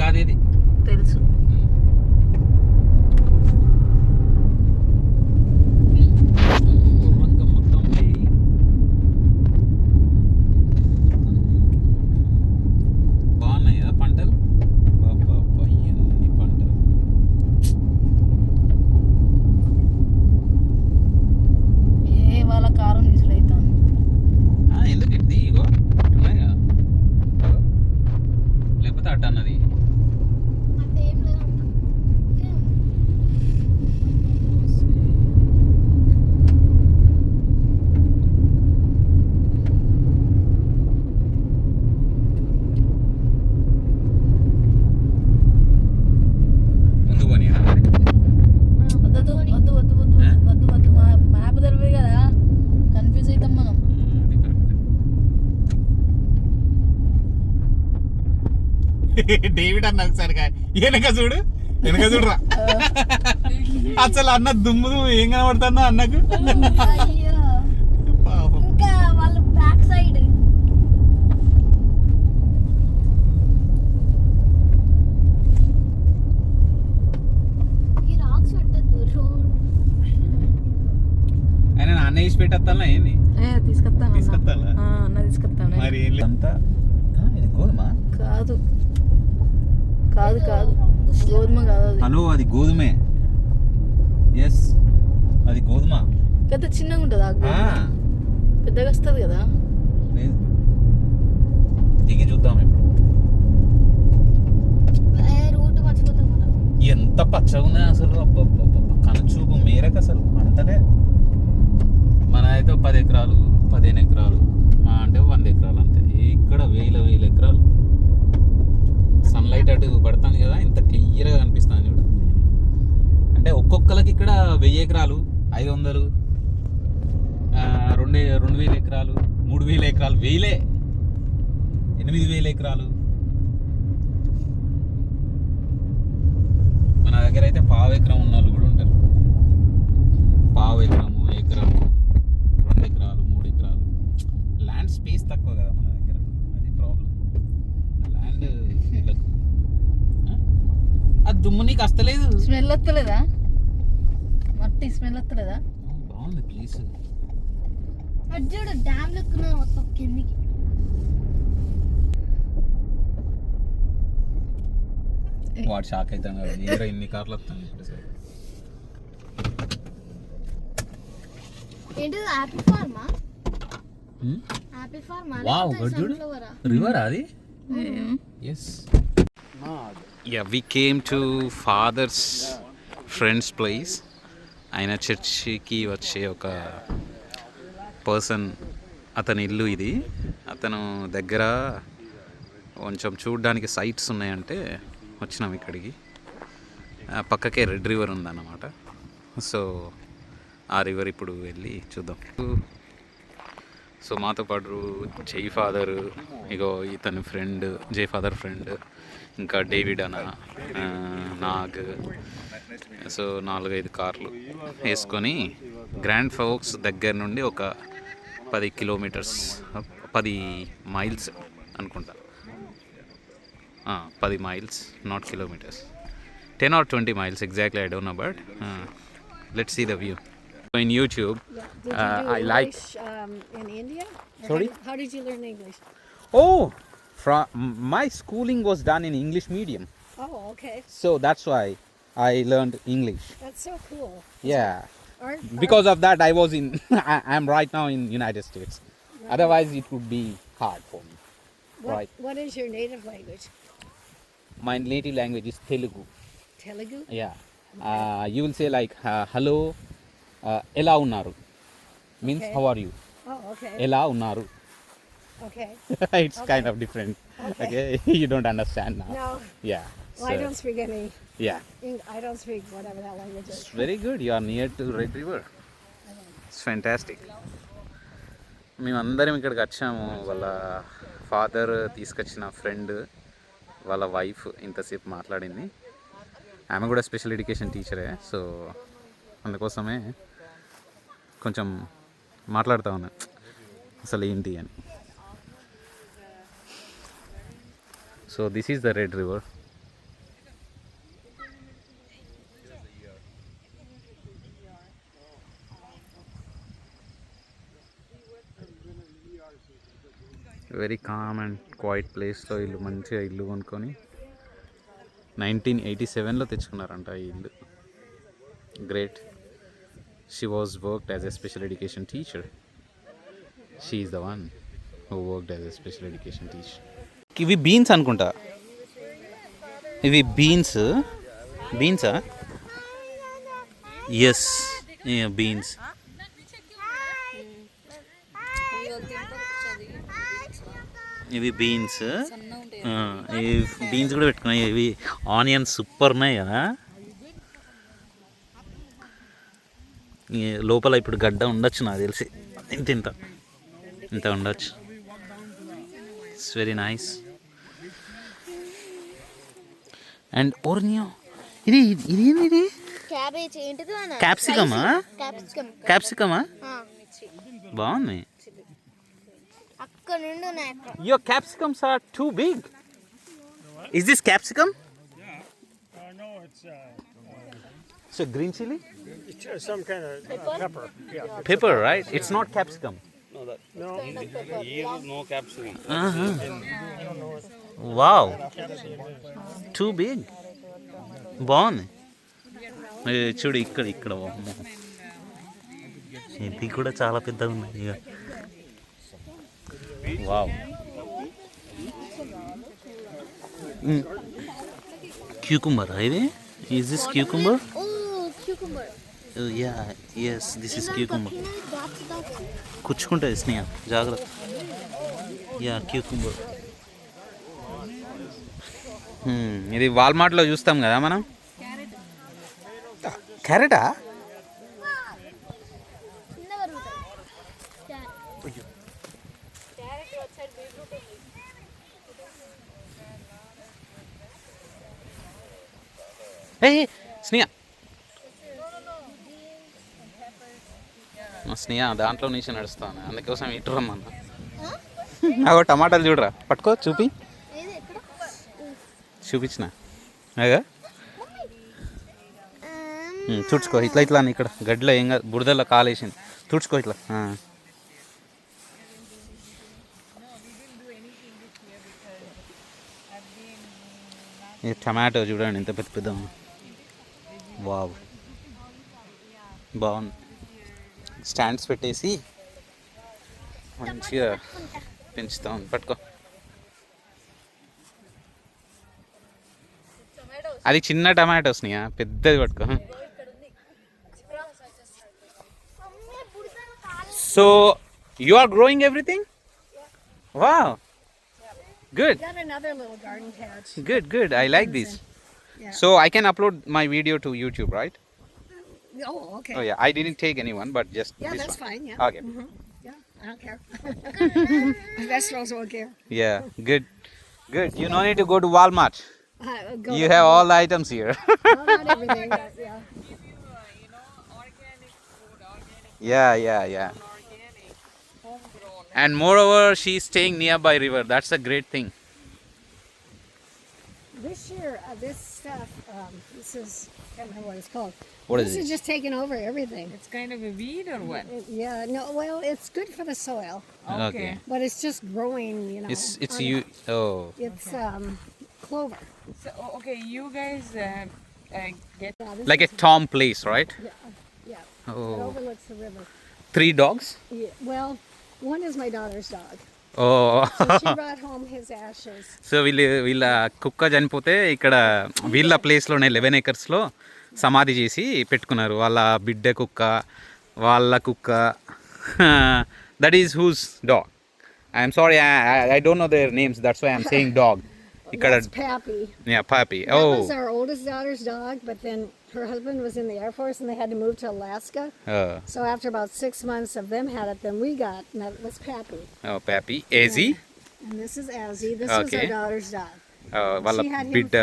కాదు ఇది తెలుసు. బాగున్నాయి కదా పంటలు. ఎన్ని పంటలు. వాళ్ళ కారం నీసులు అవుతాను. ఎందుకు ఇటు ఇగో ఇట్టున్నాయి కదా, లేకపోతే అట్ట అన్నది. మ్యాప్ తెలియదు కదా, కన్ఫ్యూజ్ అవుతాం మనం. డేవిడ్ అన్న ఒకసారి వెనక చూడురా. అసలు అన్న దుమ్ము ఏం కనబడుతుందో అన్నకు. ఇంకా వాళ్ళు బ్యాక్ సైడ్ ఈ రాక్స్ పెట్టద్దు రోడ్. ఆయన నాన్న వేసి పెట్టేస్తాను ఏంది తీసుకొస్తాను తీసుకొస్తాను అన్న తీసుకొస్తాను. మరి అంతా ఇది గోధుమ కాదు కాదు కాదు గోధుమ కాదు అది. హలో అది గోధుమే. ఎస్ అది గోధుమ. పెద్ద చిన్నగా ఉంటుందా? పెద్దగా వస్తుంది కదా. దిగి చూద్దాం ఇప్పుడు. రూట్ మర్చిపోతాం. ఎంత పచ్చగా ఉన్నాయి అసలు. కనుచూపు మేరకు అసలు పంటలే. మన అయితే 10 ఎకరాలు 15 ఎకరాలు, మా అంటే 100 ఎకరాలు అంతే. ఇక్కడ వేల ఎకరాలు. సన్లైట్ అటు పడుతుంది కదా, ఇంత క్లియర్గా కనిపిస్తుంది చూడు. అంటే ఒక్కొక్కరికి ఇక్కడ 1000 ఎకరాలు, 500, 2000 ఎకరాలు, 3000 ఎకరాలు, 8000 ఎకరాలు. మన దగ్గర అయితే పావు ఎకరం ఉన్న వాళ్ళు కూడా ఉంటారు. పావు ఎకరము, 2 ఎకరాలు, 3 ఎకరాలు. ల్యాండ్ స్పేస్ తక్కువ కదా మన దగ్గర, అది ప్రాబ్లం. ల్యాండ్ అది దుమ్ము నీకు వస్తలేదు. స్మెల్ వస్తలేదా? మట్టి స్మెల్ వస్తలేదా? బాగుంది ప్లేస్. అది చూడు డ్యామ్ లెక్కున మొత్తం కిందికి. వాడు షాక్ అవుతాం కదా, ఏదో ఇన్ని కార్లు వస్తాయి ఇప్పుడు. సరే ఏంటి Apple pharma? Apple pharma? Wow good చూడు. రివర్ అది. Yes. Yeah, we came to father's friend's place. ఆయన చర్చికి వచ్చే ఒక పర్సన్, అతని ఇల్లు ఇది. అతను దగ్గర కొంచెం చూడడానికి సైట్స్ ఉన్నాయంటే వచ్చినాం ఇక్కడికి. పక్కకే రెడ్ రివర్ ఉందన్నమాట. సో ఆ రివర్ ఇప్పుడు వెళ్ళి చూద్దాం. సో మాతో పాటు జై ఫాదర్, ఇగో ఇతని ఫ్రెండ్, జై ఫాదర్ ఫ్రెండ్, ఇంకా డేవిడ్ అన్న, నాగ్. సో 4-5 కార్లు వేసుకొని గ్రాండ్ ఫోక్స్ దగ్గర నుండి ఒక 10 కిలోమీటర్స్, 10 మైల్స్ అనుకుంటా. 10 miles, not kilometres. 10 or 20 miles exactly, I don't know, but let's see the view. In YouTube, I like. In India? Sorry? How did you learn English? Oh, my schooling was done in English medium. Oh, okay. So that's why I learned English. That's so cool. Yeah. Aren't, Because of that, I was in. I'm right now in United States. Right. Otherwise, it would be hard for me. Right. What is your native language? My native language is Telugu. Telugu? Yeah. You will say like hello, ela unnaru means Okay. how are you? Oh, okay. Ela unnaru. Okay. It's kind of different. Okay. You don't understand now. No, Yeah. well, I don't speak any. Yeah. I don't speak whatever that language is. It's very good. You are near to Red River. It's fantastic. మేమందరం ఇక్కడికి వచ్చాము. వాళ్ళ father తీసుకొచ్చిన friend, వాళ్ళ wife ఇంతసేపు మాట్లాడింది. ఆమె కూడా స్పెషల్ ఎడ్యుకేషన్ టీచరే. సో అందుకోసమే కొంచెం మాట్లాడుతూ ఉన్నా అసలు ఏంటి అని. So this is the red river. Very calm and quiet ప్లేస్లో ఇల్లు, మంచిగా ఇల్లు కొనుక్కొని 1987లో తెచ్చుకున్నారంట ఈ ఇల్లు. Great. She was worked as a special education teacher. She is the one who worked as a special education teacher. ఇవి బీన్స్ అనుకుంటా. ఇవి బీన్సా? Yes, beans. ఇవి బీన్స్. ఇవి బీన్స్ కూడా పెట్టుకున్నాయి. ఇవి ఆనియన్స్ సూపర్ ఉన్నాయి కదా. లోపల ఇప్పుడు గడ్డ ఉండొచ్చు నాకు తెలిసి, ఇంత ఉండొచ్చు. It's very nice. అండ్ ఓర్నియో, ఇది క్యాబేజ్ ఏంటిది? క్యాప్సికమా? బాగుంది. అక్కడ నుండి ఉన్నాయి. Your capsicums are too big. Is this capsicum? No, it's So green chili? some kind of pepper. Yeah. Pepper, right? It's not capsicum. No. No capsicum. Wow. Too big. బాగుంది. చూడు ఇక్కడ ఇది కూడా చాలా పెద్దగా ఉన్నాయి. ఇక వావ్. క్యూకుంబర్ ఇది? Is this cucumber? Yeah, yes, this is cucumber. కుచ్చుకుంటుంది స్నేహ, జాగ్రత్త. Yeah, cucumber. ఇది వాల్మార్ట్లో చూస్తాం కదా మనం. క్యారెటా? స్నేహ స్నేహ దాంట్లో నుంచి నడుస్తాను, అందుకోసం ఇటు రమ్మన్నా. నాకు టమాటాలు చూడరా, పట్టుకో, చూపించిన అగా. తుడుచుకో ఇట్లా అని. ఇక్కడ గడ్డలో ఏం కాదు, బురదలో కాలేసింది. తుడుచుకో ఇట్లా. ఈ టమాటో చూడండి ఎంత పెద్ద. వావ్, బాగుంది. స్టాండ్స్ పెట్టేసి మంచిగా పెంచుతా ఉంది. పట్టుకో. అది చిన్న టమాటోస్ని, పెద్దది పట్టుకో. So you are growing everything? Wow, good. Got another little garden patch. Good. I like this. Yeah. So I can upload my video to YouTube, right? Oh, okay. Oh yeah, I didn't take anyone, but just Yeah, this that's one. fine. Yeah. Okay. Yeah, I don't care. Vegetables won't care. Yeah, good. You no need to go to Walmart. Go You have all the items here. Well, not everything, but yeah. Yeah. And moreover, she's staying nearby river. That's a great thing. This year, this stuff, this is, I can't remember what it's called. What is This is it? just taking over everything. It's kind of a weed or what? Yeah, no, well, it's good for the soil, Okay. but it's just growing, you know. It's on- you. Oh. It's clover. So, okay, you guys get Yeah, this Like a is, Tom place, right? yeah. It Oh. overlooks the river. 3 dogs? Yeah, well, one is my daughter's dog. Oh. So she brought home his ashes. So వీళ్ళ కుక్క చనిపోతే ఇక్కడ వీళ్ళ ప్లేస్లోనే 11 acresలో సమాధి చేసి పెట్టుకున్నారు. వాళ్ళ బిడ్డ కుక్క, వాళ్ళ కుక్క. That is whose dog? I'm sorry, I don't know their names, that's why I'm saying dog. ఇక్కడ That's Pappy. Pappy. That Oh. was our oldest daughter's dog, but then her husband was in the Air Force and they had to move to Alaska. So after about 6 months of them had it, then we got, and that was Pappy. Pappy. ఏజీ. And this is Azzy. This was Okay. our daughter's dog. వాళ్ళ She had him బిడ్డ.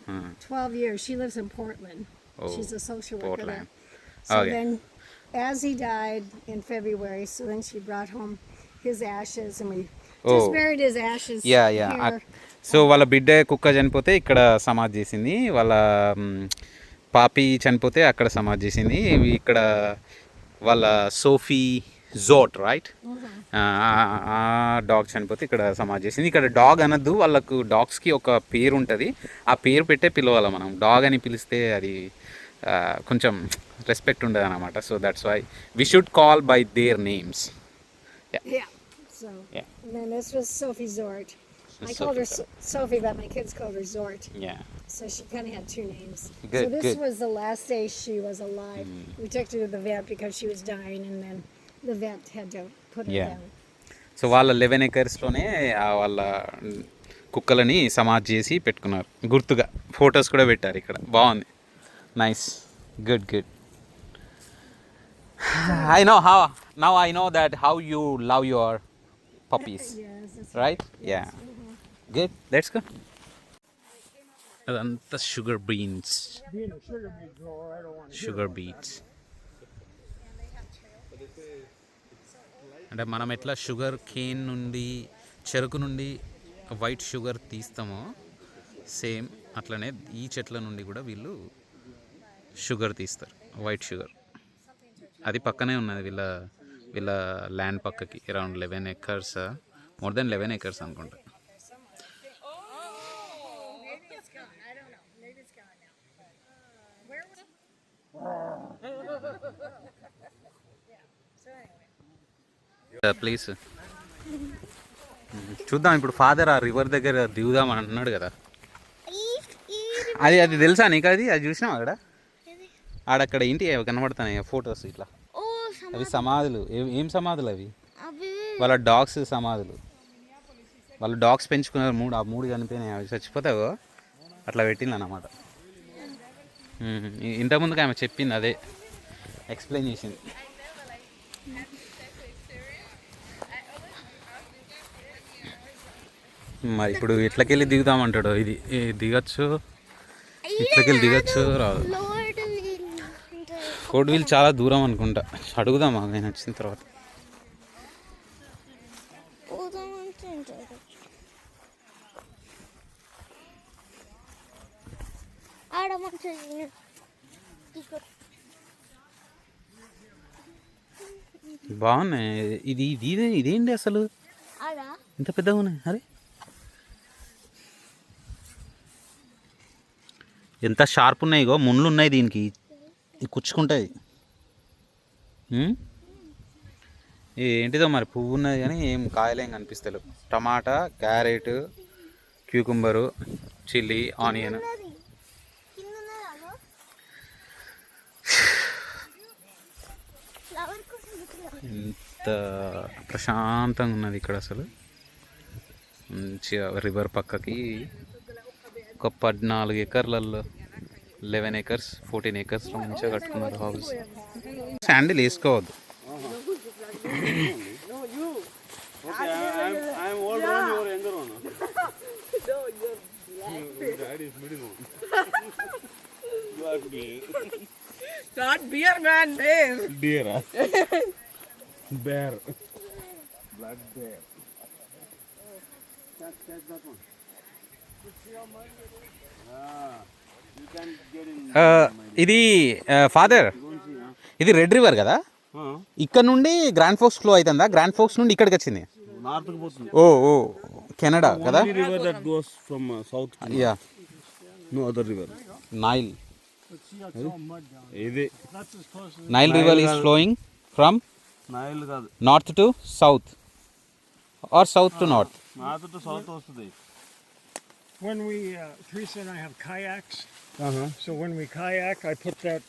for 12 years. She lives in Portland. Oh, She's a social worker Portland. there. So Okay. then Azzy died in February, so then she brought home his ashes and we just Oh. buried his ashes Yeah. here. So వాళ్ళ బిడ్డ కుక్క చనిపోతే ఇక్కడ సమాధి చేసింది. వాళ్ళ పాపి చనిపోతే అక్కడ సమాధి చేసింది. ఇక్కడ వాళ్ళ సోఫీ జోట్, రైట్? ఆ డాగ్ చనిపోతే ఇక్కడ సమాధి చేసింది. ఇక్కడ డాగ్ అనద్దు, వాళ్ళకు డాగ్స్కి ఒక పేరు ఉంటుంది, ఆ పేరు పెట్టే పిలవాలి. మనం డాగ్ అని పిలిస్తే అది కొంచెం రెస్పెక్ట్ ఉండదు అనమాట. So that's why we should call by their names. Yeah. So, Yeah. and then this was Sophie Zort. I called her Sophie, but my kids called her Zort. Yeah. So she kind of had two names. Good, so this good. was the last day she was alive. We took her to the vet because she was dying, and then the vet had to put her Yeah. down. So వాళ్ళ 11 acresలోనే వాళ్ళ కుక్కలని సమాధి చేసి పెట్టుకున్నారు గుర్తుగా. Photos కూడా పెట్టారు ఇక్కడ, బాగుంది. Nice, good good. I know that how you love your puppies. Yes, it's Right? Yeah. Good. Let's go. అదంతా sugar beans, Being a sugar beet grower, I don't want to. Sugar beads. అంటే మనం ఎట్లా sugar cane నుండి, చెరుకు నుండి white sugar తీస్తామో same అట్లనే ఈ చెట్ల నుండి కూడా వీళ్ళు షుగర్ తీస్తారు, వైట్ షుగర్. అది పక్కనే ఉన్నది వీళ్ళ ల్యాండ్ పక్కకి, around 11 acres, more than 11 acres అనుకుంటా. ప్లీజ్ చూద్దాం. ఇప్పుడు ఫాదర్ ఆ రివర్ దగ్గర దిగుదాం అని అన్నాడు కదా, అది తెలుసా నీకు? అది చూసినావు అక్కడ? ఆడక్కడ ఏంటి అవి కనబడుతున్నాయి ఫొటోస్ ఇట్లా, ఓ అవి సమాధులు. ఏం సమాధులు అవి? అవి వాళ్ళ డాగ్స్ సమాధులు. వాళ్ళు డాగ్స్ పెంచుకున్నారు, ఆ మూడు చనిపోయినాయి, అవి చచ్చిపోతావో అట్లా పెట్టింది అన్నమాట. ఇంతకుముందుకు ఆమె చెప్పింది, అదే ఎక్స్ప్లెయిన్ చేసింది. మరి ఇప్పుడు ఇట్లకెళ్ళి దిగుదామంటాడు. ఇది దిగచ్చు, ఇట్లకెళ్ళి దిగచ్చు, రాదు. లోడ్ కోడ్ వీల్ చాలా దూరం అనుకుంటా, అడుగుదామా ఆయన వచ్చిన తర్వాత. పోదామంటే ఆడ మంచిగా బాగున్నాయి. ఇదేంటి అసలు ఆడ ఇంత పెద్దగా ఉన్నాయి? అరే ఎంత షార్ప్ ఉన్నాయి, ఇగో ముళ్ళు ఉన్నాయి దీనికి, ఇది కుచ్చుకుంటుంది. ఏంటిదో మరి, పువ్వు ఉన్నది కానీ ఏం కాయలేం కనిపిస్తలేవు. టమాటా, క్యారెట్, క్యూకుంబరు, చిల్లీ, ఆనియన్. ఎంత ప్రశాంతంగా ఉన్నది ఇక్కడ అసలు. మంచిగా రివర్ పక్కకి ఒక 14 ఎకర్లలో 11 acres 14 acresలో మంచిగా కట్టుకున్నారు హౌస్. శాండిల్ వేసుకోవద్దు. I'm old one, you are younger one. Dad is middle one. You are bear. Not beer, man, bear. Deer, huh? Bear. Black bear. Catch that one. You can get in. ఇది father, ఇది red river కదా, ఇక్కడ నుండి Grand Forks flow అవుతుందా? Grand Forks నుండి ఇక్కడికి వచ్చింది. North కు పోతుంది. ఓ కెనడా కదా? Only river that goes from south to north. Yeah, No other river. Nile. ఇది Nile river is flowing from Nile కాదు, north to south or south to north. North to south వస్తుంది. When we, Teresa and I have kayaks. So when we kayak, I put that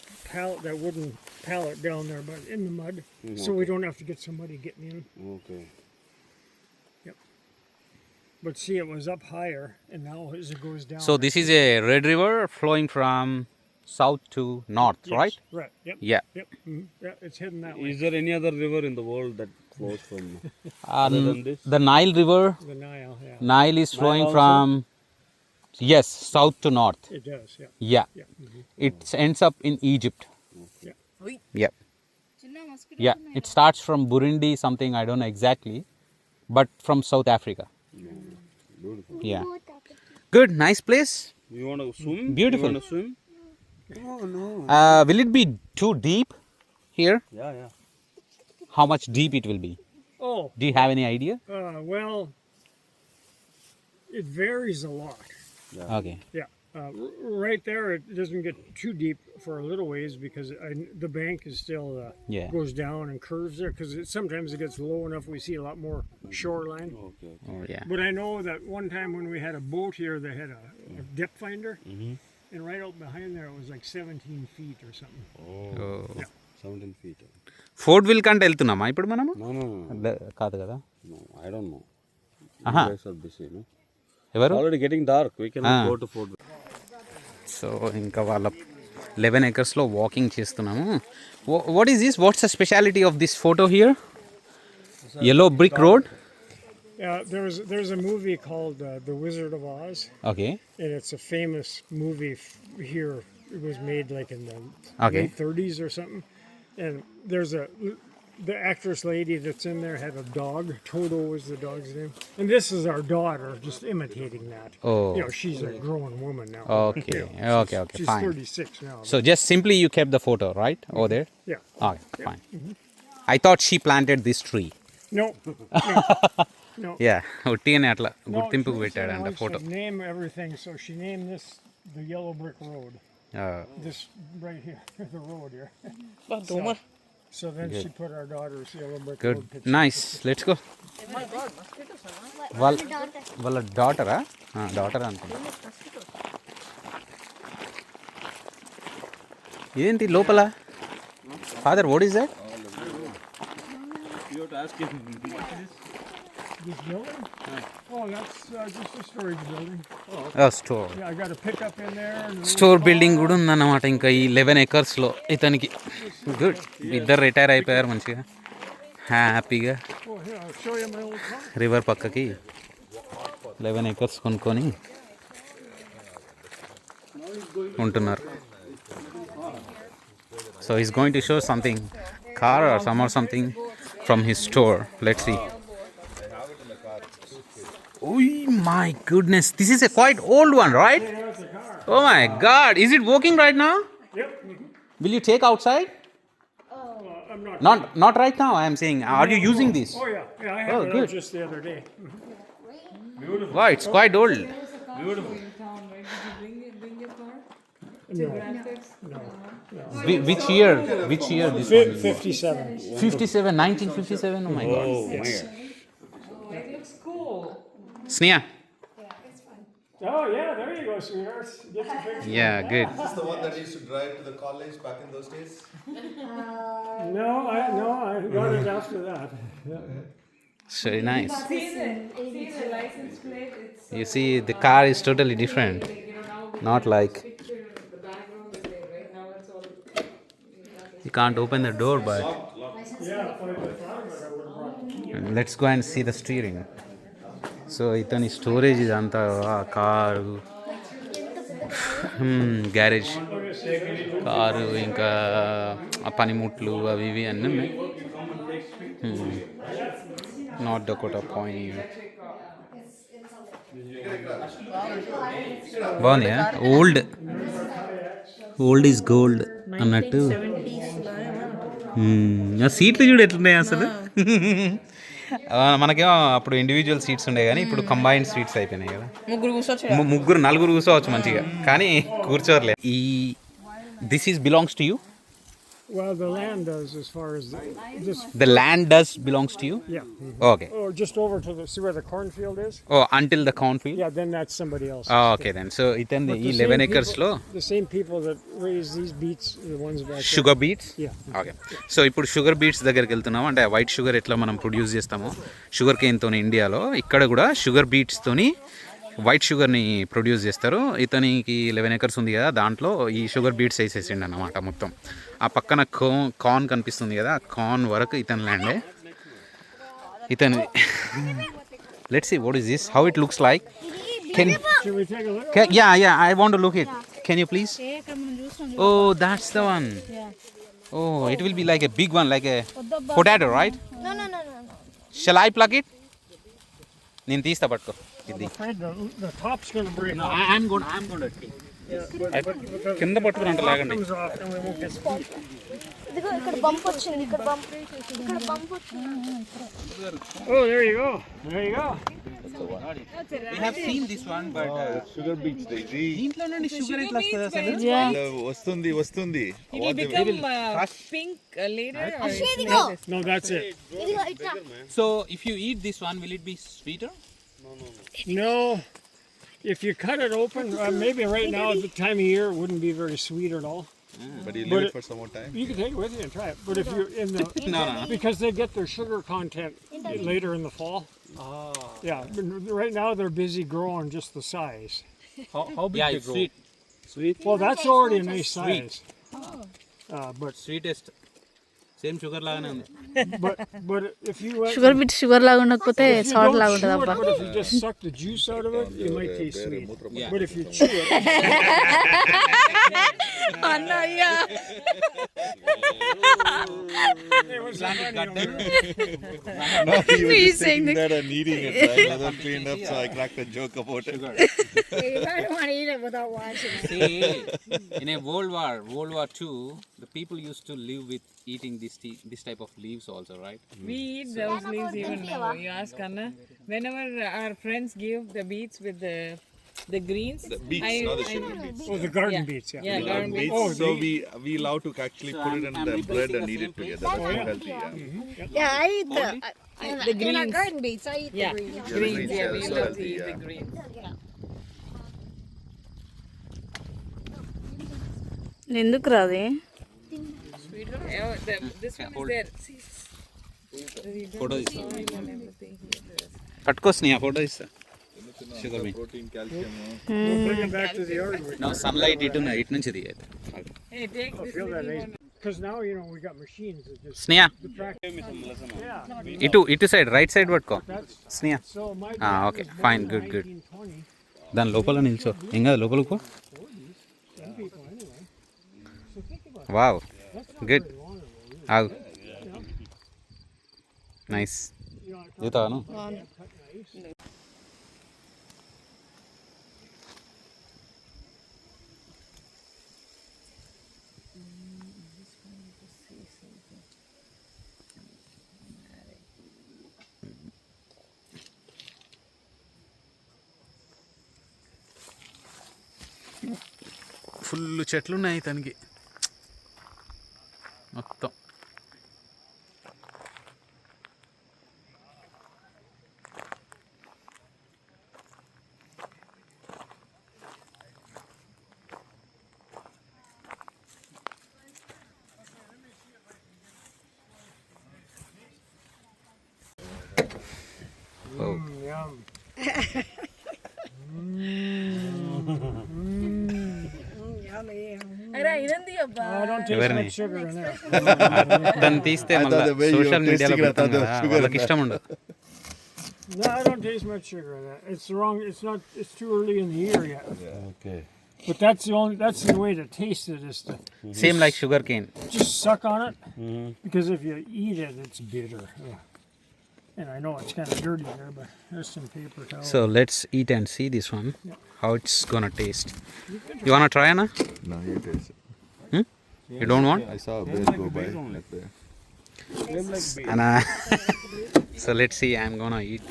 wooden pallet down there, but in the mud, so we don't have to get somebody getting in. Okay. But see, it was up higher, and now as it goes down. So this is a red river flowing from south to north, Yes, right? Right. Yep. Yeah. Yep. Yeah, it's hidden that way. Is there any other river in the world that flows from other than this? The Nile River, The Nile. Yeah. Nile is flowing also? from, yes, south to north. It does. Yeah. Yeah. Yeah. It ends up in Egypt. Yeah. Yeah. Yeah. It starts from Burundi, something, I don't know exactly, but from South Africa. Beautiful. Yeah. Good, nice place. You want to swim? Beautiful. You want to swim? Oh no. Will it be too deep here? Yeah, yeah. How much deep it will be? Oh, Do you have any idea? well, it varies a lot. Okay. Yeah. Right there, it doesn't get too deep for a little ways because the bank is still Yeah. goes down and curves there because sometimes it gets low enough we see a lot more shoreline. Okay. Oh, yeah. But I know that one time when we had a boat here, they had a depth finder, and right out behind there it was like 17 feet or something. Oh. 17 feet. Fort will కంటే వెళ్తున్నామా ఇప్పుడు మనము No. కాదు కదా. No, I don't know. Aha. You guys are busy, no? ఎవరు? Already getting dark. We cannot go to Fort. So ఇంకా వాళ్ళ 11 acresలో walking చేస్తున్నాము. What is this? What's the speciality of this photo here? Yellow brick road? Yeah, there's a movie called The Wizard of Oz, Okay. and it's a famous movie here. It was made like in the Okay. late 30s or something. And there's the actress lady that's in there had a dog. Toto was the dog's name. And this is our daughter, just imitating that. Oh. You know, she's a grown woman now. Okay. You know, Okay, she's fine. 36 now. So just simply you kept the photo, right? Over there? Yeah. Okay, fine. I thought she planted this tree. No. No. Yeah. ఉట్టిగానే అట్లా No, గుర్తింపుకు Teresa పెట్టాడంట likes photo. to name everything, so she named this the Yellow Brick Road. This right here, the road here. So then she put our daughter's Yellow Brick good, Road picture. Nice, let's go. వాళ్ళ డాటరా? Daughter అనుకుంటా. ఏంటి లోపల? Father, what is that? You have to ask him. This building? Oh, that's just a storage building. Store. Yeah, I got a pickup in there. And store building కూడా ఉందన్నమాట ఇంకా ఈ 11 acresలో ఇతనికి. Good, ఇద్దరు రిటైర్ అయిపోయారు మంచిగా హ్యాపీగా. Oh, here, I'll show you my old car. River పక్కకి 11 acres కొనుక్కొని ఉంటున్నారు. So is going to show something car or something from his store. Let's see. Oh my goodness, this is a quite old one, right? Oh my god, is it working right now? Yep. Will you take outside? I'm not. Not right now, I am saying, are you using this? Oh, yeah. Yeah, I had Oh, it good. out just the other day. Wow, it's quite old. Beautiful. In town, right? Did you bring your car? To graphics? Which year this one? 57. 57, 1957, oh my god. Yes. It looks cool. Sneha? Oh, yeah, there you go, sweetheart. Get your picture. Yeah, good. Is this the one that used to drive to the college back in those days? No, I got it after that. Yeah. It's very nice. See the license plate? It's You see, the car is totally different. now Not like, picture the background is there, right? Now it's all you can't open the door, but Yeah, if I had thought of it, I would have brought it. let's go and see the steering. So ఇతని storage ఇదంతా car, garage, car, ఇంకా ఆ పనిముట్లు అవి ఇవి అన్నీ ఉన్నాయి. North Dakota point బాగుంది. ఓల్డ్ ఈజ్ గోల్డ్ అన్నట్టు. సీట్లు చూడు ఎట్లున్నాయి అసలు. మనకేమో అప్పుడు ఇండివిజువల్ సీట్స్ ఉండే కానీ ఇప్పుడు కంబైన్డ్ సీట్స్ అయిపోయినాయి కదా. నలుగురు కూర్చోవచ్చు మంచిగా, కానీ కూర్చోర్లేదు. ఈ this is belongs to you? Well, the land does as far as this. The land does belongs to you? Yeah. Okay. Or just over to see where the cornfield is? Oh, until the cornfield? Yeah, then that's somebody else. Oh, okay then. So ఇతని ఈ 11 acres లో The same people that raise these beets, the ones back there. Sugar beads. Yeah. Okay. So ఇప్పుడు sugar beads దగ్గరికి వెళ్తున్నాము. అంటే white sugar ఎట్లా మనం produce చేస్తామో షుగర్ కేన్తోని ఇండియాలో, ఇక్కడ కూడా షుగర్ బీట్స్తోని వైట్ షుగర్ని ప్రొడ్యూస్ చేస్తారు. ఇతనికి 11 acres ఉంది కదా, దాంట్లో ఈ షుగర్ బీట్స్ వేసేసిండు అన్నమాట మొత్తం. ఆ పక్కన కార్న్ కనిపిస్తుంది కదా, ఆ కార్న్ వరకు ఇతని ల్యాండే. ఇతని let's see what is this, how it looks like. Should we take a look? Yeah, I want to look it. Can you please? Oh, that's the one. Oh, it will be like a big one, like a potato, right? No. Shall I pluck it? నేను తీస్తా, పట్టుకో ఇది. The top's going to break. I'm going to take. కింద పట్టుకుని అంటే లాగండి. Comes off and we won't get the beet. ఇదిగో ఇక్కడ బంప్ వచ్చింది, ఇక్కడ బంప్ వచ్చింది. Oh, there you go. There you go. We have seen this one, but sugar beets, Daisy. దీంట్లో నుండి షుగర్ ఎట్లా వస్తుంది అసలు? వస్తుంది. It will become pink later or ఇదిగో No, that's it. ఇదిగో ఇట్లా. So if you eat this one, will it be sweeter? No, if you cut it open, maybe right now at the time of year, it wouldn't be very sweet at all. But you But leave it- it for some more time. You can take it with you and try it. But if you're in the No. because they get their sugar content later in the fall. Yeah, but right now they're busy growing just the size. How big yeah, it's sweet. Well, that's already a nice size. But Sweetest. Same sugar లాగానే ఉంది. but if you went, sugar bit sugar లాగా ఉండకపోతే if you salt don't లాగా chew ఉంటుంది it, అబ్బా. but if you just suck the juice out of it, it might taste sweet. Yeah. But if you chew it, it was No, he was just taking that and eating it, right? I was cleaned up, so I cracked a joke about it. You probably want to eat it without washing it. See, in a World War II, the people used to live with eating this type of leaves also, right? we eat those leaves even now. You ask Anna. Whenever our friends give the beets with the greens, The beets, not the sugar beets. oh, the garden Yeah. beets, yeah. Yeah, garden beets. Oh, So we love to actually put it in the bread and eat it together. That's more healthy. Yeah. Yeah, I eat the the in our greens. garden beets. I eat Yeah. the greens. Greens, yeah, we so love to healthy, eat the yeah. greens. ఎందుకు రాది? Oh, this one is there. See, photo తీస్తా. పట్టుకొస్తున్నాయి ఆ photo ఇస్తా. Sugar beat. Protein, calcium. Bring it back to the yard. నా sunlight ఇటు నుంచి తీయదు. hey, take this. Feel that nice. Because now, you know, we got machines that just Sneha yeah. ఇటు side right side పట్టుకో. That's Sneha so my okay, fine, good. 1920, దాని లోపల నిల్చో. ఏం కాదు లోపలికి పో. some people anyway. So think about it. Wow That's not good. very long ago. Really. ఆగు. Nice. You know, I దిగుతాను. cut nice. ఫుల్ చెట్లు ఉన్నాయి తనకి మొత్తం. Yum. అరే ఇదండి అబ్బా. I don't taste Everything. much sugar in there. దాన్ని తీస్తే I thought మళ్ళీ the way you were social మీడియాలో tasting it, I పెడతాం thought there కదా, was sugar వాళ్ళకి in ఇష్టం ఉండదు. No, I don't taste much sugar in that. It's the wrong. It's not. It's too early in the year yet. Okay. But that's the only. That's the way to taste it is to same like sugar cane. just suck on it. Because if you eat it, it's bitter. Ugh. And I know it's kind of dirty there, but there's some paper towel. So let's eat and see this one how it's gonna taste. You want try అన్నా? No, you taste it. You don't want? I saw a bear go by like there. అన్నా so let's see. I'm gonna eat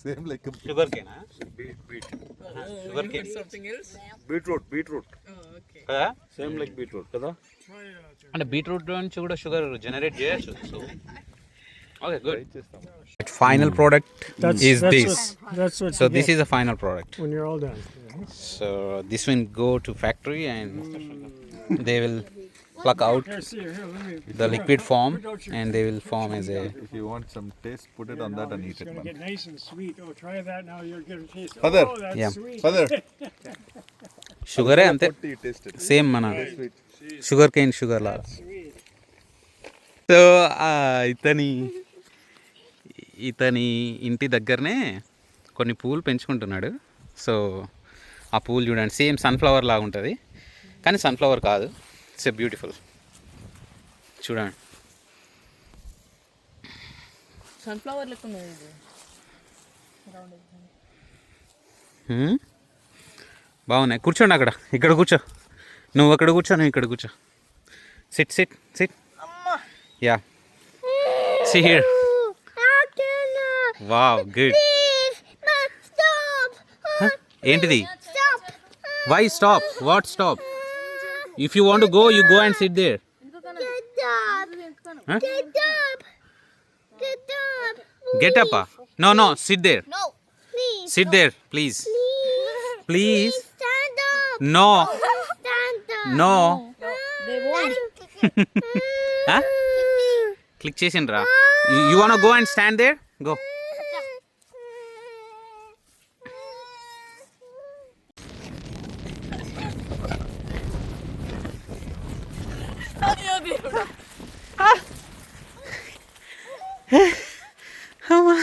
Same like a sugar కేనా? beet. Sugar cane Something else? Beetroot. Oh, okay. కదా? Same like beetroot, kada? అంటే beetroot నుంచి కూడా sugar generate చేయొచ్చు. So okay good. Final product is this. That's what. So you this get is the final product. when you're all done. So this will go to factory and they will pluck out Here, see here. Let me. the liquid form and they will form as a. If you want some taste, put it on that and eat It's it, gonna man. get nice and sweet. Oh, try that now. You're gonna taste. Father. Oh, that's Yeah. sweet. Father, షుగరే అంతే what do you taste it? Same మన sugar cane sugar లాగా. Sweet. So ఇతని ఇంటి దగ్గరనే కొన్ని పూలు పెంచుకుంటున్నాడు. So ఆ పూలు చూడండి సేమ్ సన్ఫ్లవర్ లాగా ఉంటుంది కానీ సన్ఫ్లవర్ కాదు. It's a beautiful. చూడండి సన్ఫ్లవర్ లెక్క ఉంది ఇది. బాగున్నాయి. కూర్చోండి అక్కడ. ఇక్కడ కూర్చో. నువ్వు అక్కడ కూర్చో, నువ్వు ఇక్కడ కూర్చో. Sit. Yeah. See here. Wow, good. Stop! ఏంటిది? Stop! Why stop? What stop? If you want to go, you go and sit there. Get up! Huh? Get up! Get up! Get up. No, sit there. No! Please! Sit there, please. Please. Stand up! No. Stand up! No. They won't. Huh? Click చేసిండ్రా. You want to go and stand there? Go. అమ్మా